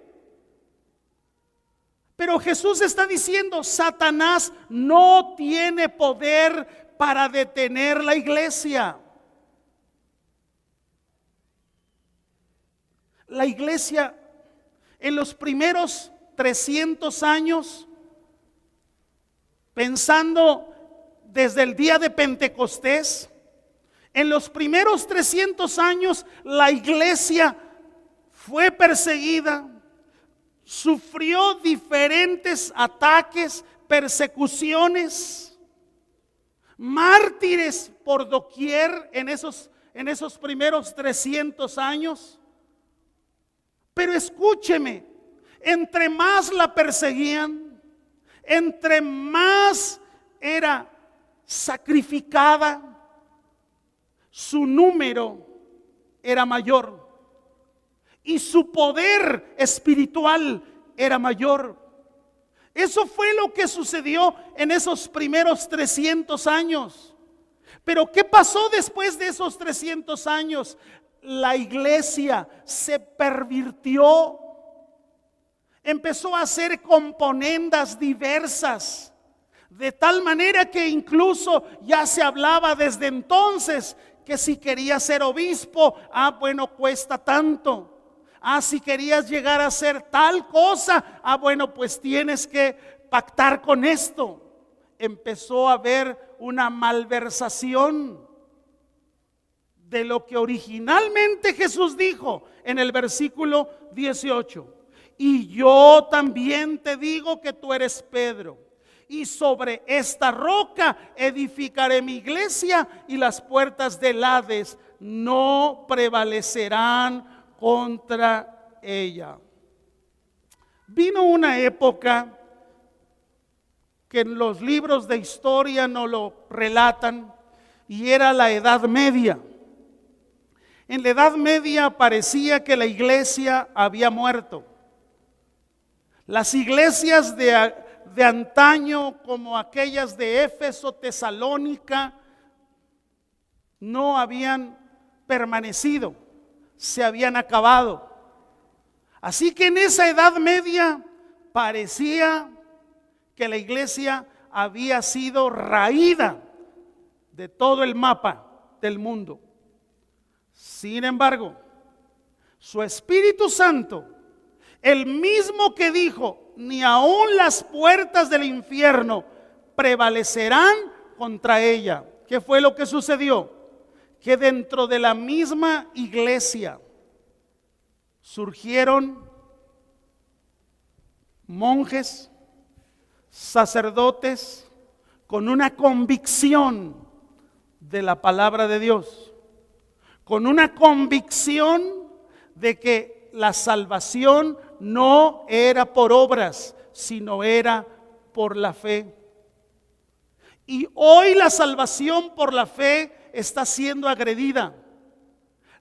Pero Jesús está diciendo, Satanás no tiene poder para detener la iglesia. La iglesia en los primeros 300 años, pensando desde el día de Pentecostés, en los primeros 300 años la iglesia fue perseguida, sufrió diferentes ataques, persecuciones, mártires por doquier en esos primeros 300 años. Pero escúcheme, entre más la perseguían, entre más era sacrificada, su número era mayor y su poder espiritual era mayor. Eso fue lo que sucedió en esos primeros 300 años. Pero ¿qué pasó después de esos 300 años? La iglesia se pervirtió, empezó a hacer componendas diversas, de tal manera que incluso ya se hablaba desde entonces que si querías ser obispo, bueno, cuesta tanto. Si querías llegar a ser tal cosa, bueno, pues tienes que pactar con esto. Empezó a haber una malversación de lo que originalmente Jesús dijo en el versículo 18. Y yo también te digo que tú eres Pedro, y sobre esta roca edificaré mi iglesia, y las puertas del Hades no prevalecerán contra ella. Vino una época que en los libros de historia no lo relatan, y era la Edad Media. En la Edad Media parecía que la iglesia había muerto. Las iglesias de antaño, como aquellas de Éfeso, Tesalónica, no habían permanecido, se habían acabado. Así que en esa Edad Media parecía que la iglesia había sido raída de todo el mapa del mundo. Sin embargo, su Espíritu Santo, el mismo que dijo, ni aun las puertas del infierno prevalecerán contra ella. ¿Qué fue lo que sucedió? Que dentro de la misma iglesia surgieron monjes, sacerdotes, con una convicción de la palabra de Dios, con una convicción de que la salvación no era por obras, sino era por la fe. Y hoy la salvación por la fe está siendo agredida.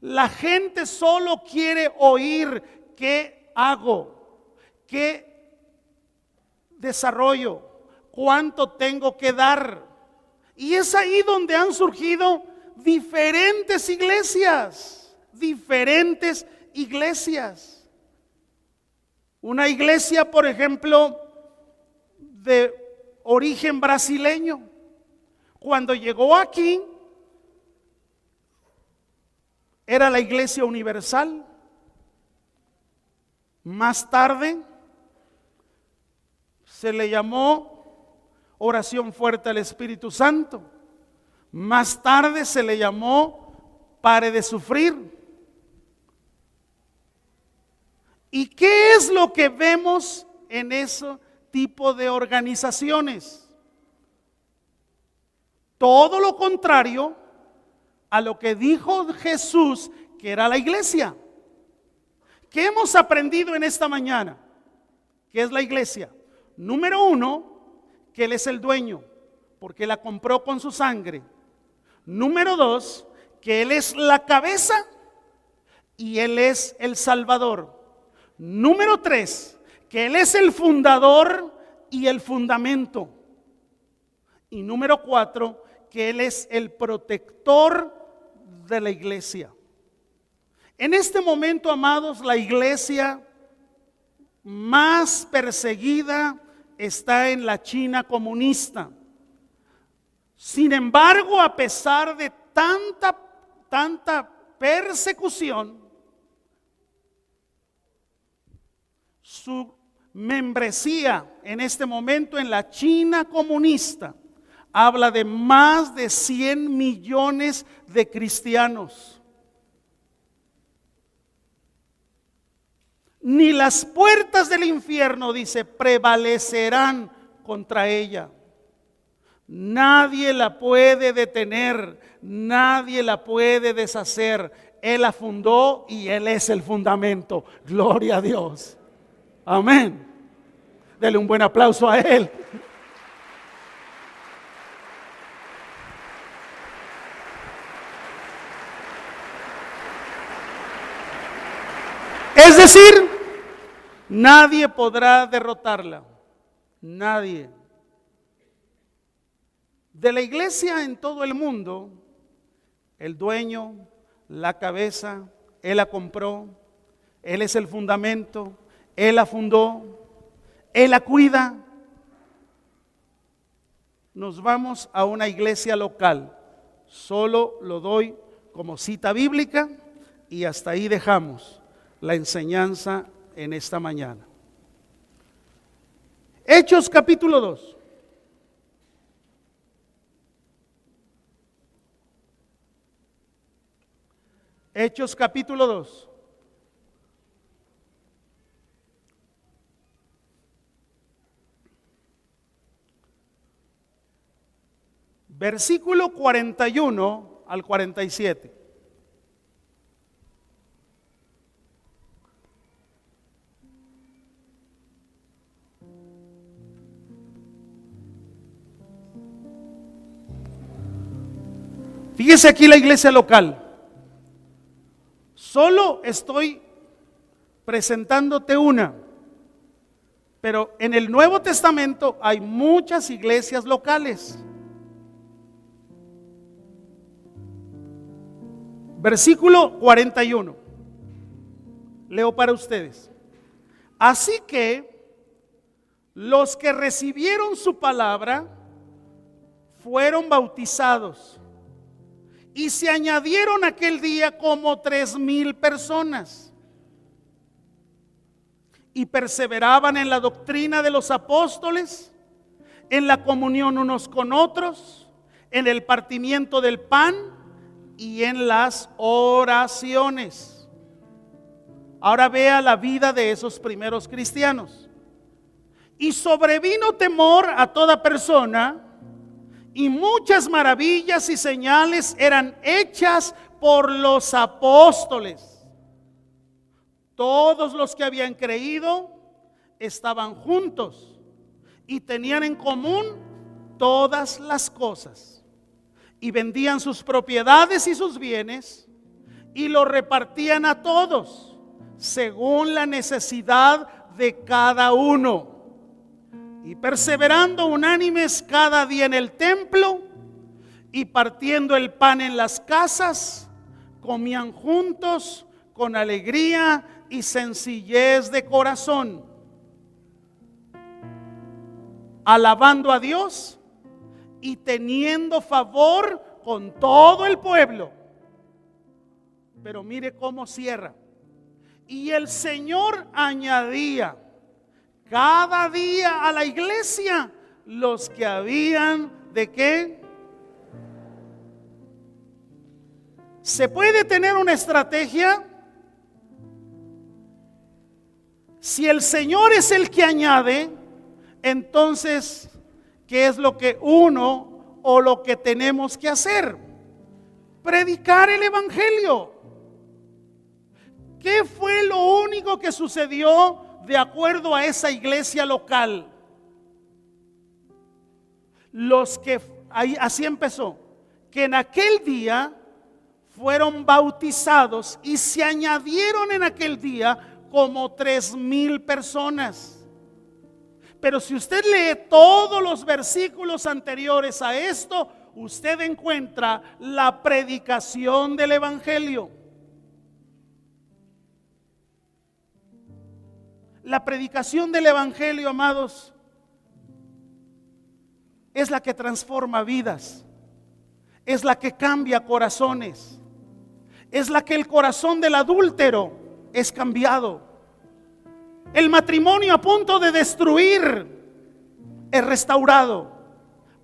La gente solo quiere oír qué hago, qué desarrollo, cuánto tengo que dar. Y es ahí donde han surgido diferentes iglesias, Una iglesia, por ejemplo, de origen brasileño, cuando llegó aquí, era la Iglesia Universal. Más tarde se le llamó Oración Fuerte al Espíritu Santo. Más tarde se le llamó Pare de Sufrir. ¿Y qué es lo que vemos en ese tipo de organizaciones? Todo lo contrario a lo que dijo Jesús que era la iglesia. ¿Qué hemos aprendido en esta mañana? ¿Qué es la iglesia? Número 1, que Él es el dueño, porque la compró con su sangre. Número 2, que Él es la cabeza y Él es el Salvador. Número 3, que Él es el fundador y el fundamento. Y número 4, que Él es el protector de la iglesia. En este momento, amados, la iglesia más perseguida está en la China comunista. Sin embargo, a pesar de tanta persecución, su membresía en este momento en la China comunista habla de más de 100 millones de cristianos. Ni las puertas del infierno, dice, prevalecerán contra ella. Nadie la puede detener, nadie la puede deshacer. Él la fundó y Él es el fundamento. Gloria a Dios. Amén. Dele un buen aplauso a Él. Es decir, nadie podrá derrotarla. Nadie. De la iglesia en todo el mundo, el dueño, la cabeza, Él la compró, Él es el fundamento, Él la fundó, Él la cuida. Nos vamos a una iglesia local. Solo lo doy como cita bíblica y hasta ahí dejamos la enseñanza en esta mañana. Hechos capítulo 2. Hechos capítulo 2. Versículo 41 al 47. Fíjese aquí la iglesia local. Solo estoy presentándote una, pero en el Nuevo Testamento hay muchas iglesias locales. Versículo 41. Leo para ustedes. Así que los que recibieron su palabra fueron bautizados. Y se añadieron aquel día como 3,000 personas. Y perseveraban en la doctrina de los apóstoles, en la comunión unos con otros, en el partimiento del pan y en las oraciones. Ahora vea la vida de esos primeros cristianos. Y sobrevino temor a toda persona, y muchas maravillas y señales eran hechas por los apóstoles. Todos los que habían creído estaban juntos y tenían en común todas las cosas, y vendían sus propiedades y sus bienes y los repartían a todos según la necesidad de cada uno. Y perseverando unánimes cada día en el templo y partiendo el pan en las casas, comían juntos con alegría y sencillez de corazón, alabando a Dios y teniendo favor con todo el pueblo. Pero mire cómo cierra. Y el Señor añadía cada día a la iglesia los que habían ¿de qué? ¿Se puede tener una estrategia? Si el Señor es el que añade, entonces, ¿qué es lo que uno o lo que tenemos que hacer? Predicar el evangelio. ¿Qué fue lo único que sucedió de acuerdo a esa iglesia local? Así empezó, que en aquel día fueron bautizados y se añadieron en aquel día como 3,000 personas. Pero si usted lee todos los versículos anteriores a esto, usted encuentra la predicación del evangelio. La predicación del evangelio, amados, es la que transforma vidas, es la que cambia corazones, es la que el corazón del adúltero es cambiado. El matrimonio a punto de destruir es restaurado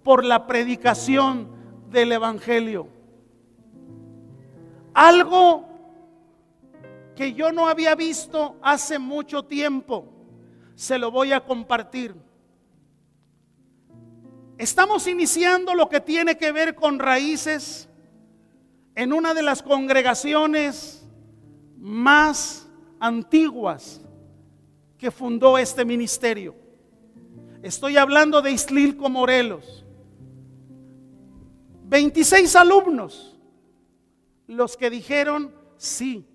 por la predicación del evangelio. Algo que yo no había visto hace mucho tiempo, se lo voy a compartir. Estamos iniciando lo que tiene que ver con raíces en una de las congregaciones más antiguas que fundó este ministerio. Estoy hablando de Islilco, Morelos. 26 alumnos los que dijeron sí.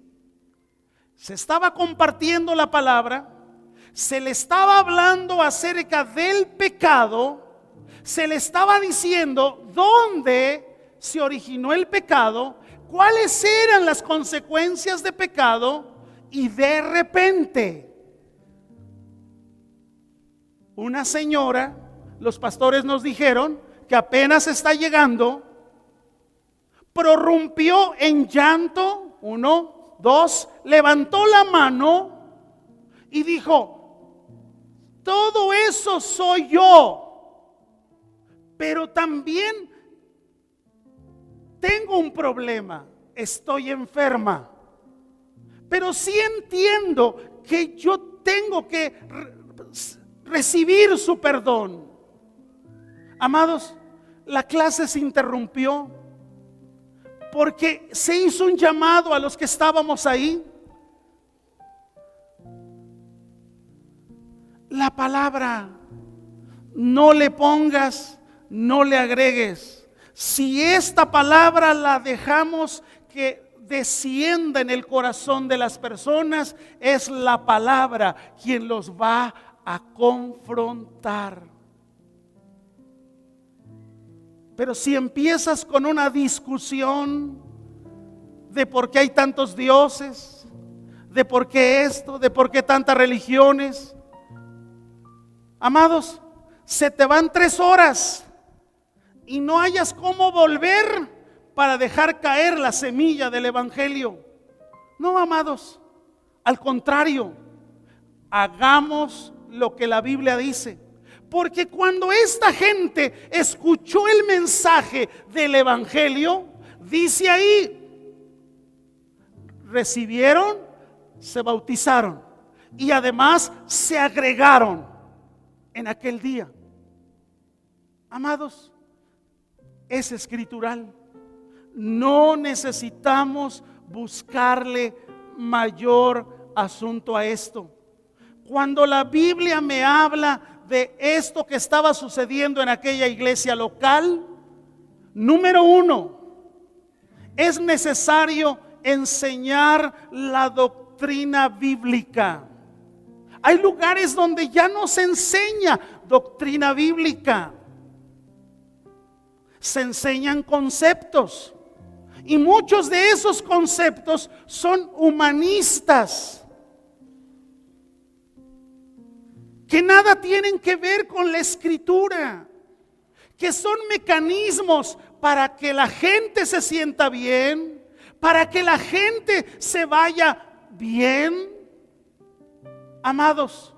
Se estaba compartiendo la palabra, se le estaba hablando acerca del pecado, se le estaba diciendo dónde se originó el pecado, cuáles eran las consecuencias de pecado, y de repente una señora, los pastores nos dijeron que apenas está llegando, prorrumpió en llanto, 1, 2, levantó la mano y dijo: todo eso soy yo, pero también tengo un problema, estoy enferma, pero sí entiendo que yo tengo que recibir su perdón. Amados, la clase se interrumpió porque se hizo un llamado a los que estábamos ahí. La palabra, no le pongas, no le agregues. Si esta palabra la dejamos que descienda en el corazón de las personas, es la palabra quien los va a confrontar. Pero si empiezas con una discusión de por qué hay tantos dioses, de por qué esto, de por qué tantas religiones, amados, se te van 3 horas y no hayas cómo volver para dejar caer la semilla del evangelio. No, amados, al contrario, hagamos lo que la Biblia dice. Porque cuando esta gente escuchó el mensaje del evangelio, dice ahí, recibieron, se bautizaron y además se agregaron en aquel día. Amados, es escritural. No necesitamos buscarle mayor asunto a esto. Cuando la Biblia me habla de esto que estaba sucediendo en aquella iglesia local, número uno, es necesario enseñar la doctrina bíblica. Hay lugares donde ya no se enseña doctrina bíblica. Se enseñan conceptos. Y muchos de esos conceptos son humanistas, que nada tienen que ver con la escritura, que son mecanismos para que la gente se sienta bien, para que la gente se vaya bien. Amados,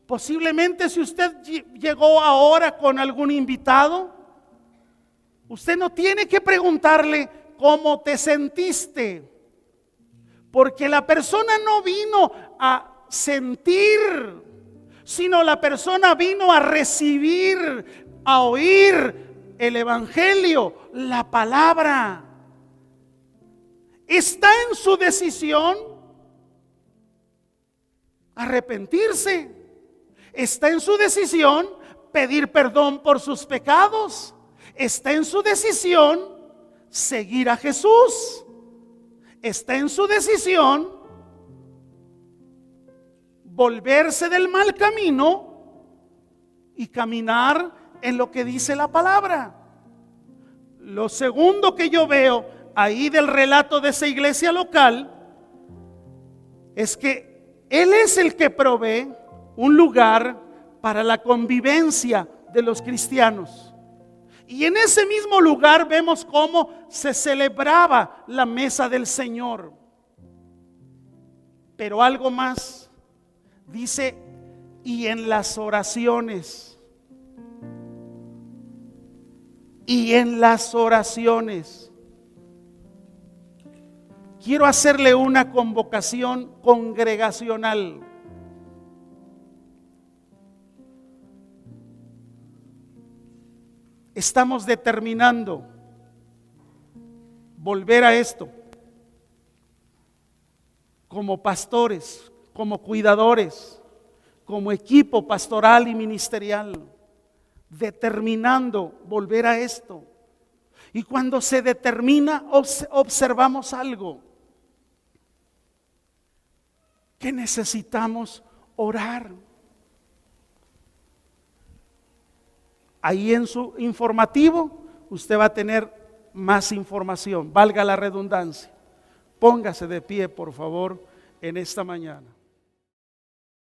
posiblemente si usted llegó ahora con algún invitado, usted no tiene que preguntarle cómo te sentiste, porque la persona no vino a sentir, sino la persona vino a recibir, a oír el evangelio, la palabra. Está en su decisión arrepentirse. Está en su decisión pedir perdón por sus pecados. Está en su decisión seguir a Jesús. Está en su decisión volverse del mal camino y caminar en lo que dice la palabra. Lo segundo que yo veo ahí del relato de esa iglesia local es que Él es el que provee un lugar para la convivencia de los cristianos. Y en ese mismo lugar vemos cómo se celebraba la mesa del Señor. Pero algo más, dice, y en las oraciones. Y en las oraciones. Quiero hacerle una convocación congregacional. Estamos determinando volver a esto como pastores, como cuidadores, como equipo pastoral y ministerial, determinando volver a esto. Y cuando se determina, observamos algo, que necesitamos orar. Ahí en su informativo usted va a tener más información, valga la redundancia. Póngase de pie, por favor, en esta mañana.